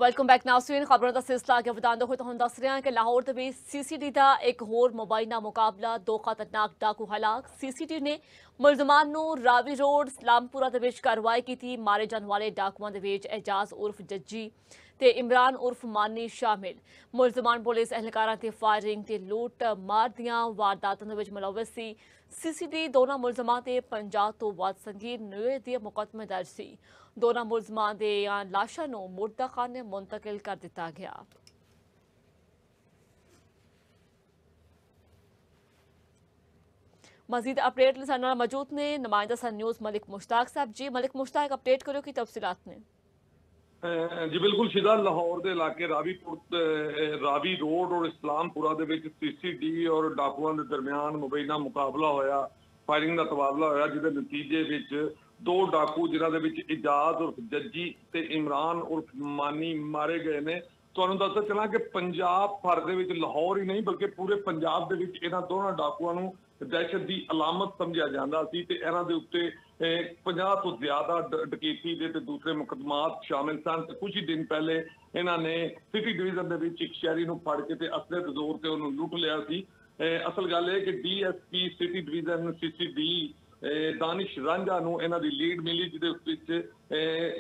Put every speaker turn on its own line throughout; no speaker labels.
Welcome back नाज़रीन। खबरों का सिलसिला अगे वधांदे होए तुहानूं दस रहे हैं कि लाहौर दे विच सीसीडी का एक होर मुबैना मुकाबला, दो खतरनाक डाकू हलाक। सीसीडी ने मुलजमान नूं रावी रोड सलामपुरा दे विच कार्रवाई की। मारे जाने वाले डाकुआं दे विच एजाज उर्फ जज्जी ते इमरान उर्फ मानी शामिल। मुलजमान पुलिस एहलकारां ते फायरिंग ते लूट मार दियां वारदातां दे विच मुलविस सी। सीसीडी दोनों मुलजमान ते 50 तो वध संगीन नुए दे मुकदमे दर्ज सी। दोनों मुलजमान दे लाशां नूं मुर्दा खाने मुंतकिल कर दिता गया। मजीद अपडेट लिए साडे नाल मौजूद ने नुमाइंदा सन न्यूज़ मलिक मुश्ताक साहब। जी मलिक मुश्ताक, अपडेट करो कि तफसीलात ने।
जी बिल्कुल शिदा, लाहौर के इलाके रावी रोड और इस्लामपुरा दे विच सीसीडी और डाकुआं के दरमियान मुबैना मुकाबला होया, फायरिंग का तबादला होया, जिहदे नतीजे विच दो डाकू जिन्हां दे विच इजाज उर्फ जज्जी ते इमरान उर्फ मानी मारे गए ने। तुहानूं दसदा चलां कि पंजाब भर दे विच लाहौर ही नहीं बल्कि पूरे पंजाब दे विच इन्हां दोनों डाकुआं नूं दहशत की अलामत समझा जाता सी ते इन्हां दे उत्ते 50 तो ज्यादा डकैती के दूसरे मुकदमात शामिल सन। कुछ ही दिन पहले इन्हां ने सिटी डिवीजन दे विच एक शहरी नूं फड़ के ते असले दे जोर ते उहनूं लुट लिया सी। असल गल है कि DSP city division CCD Danish Ranjha नूं इन्हां दी लीड मिली, जिहदे विच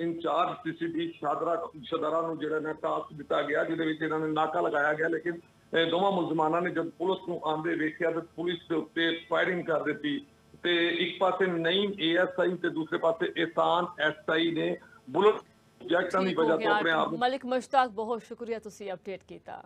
इंचार्ज CCD शदरा नूं जिहड़ा ना टास्क दिता गया, जिहदे विच इन्हां ने नाका लगाया गया। लेकिन दोवां मुलजमानां ने जब पुलिस नूं आंदे वेखिया तो पुलिस के उत्ते फायरिंग कर दी ते एक पासे नईम ASI ते दूसरे पासे एहसान SI ने बुलेट जैक्टां दी
ठीक हो
वजह तो
गया
अपने आप
मलिक मुश्ताक, बहुत शुक्रिया तुसी अपडेट किया।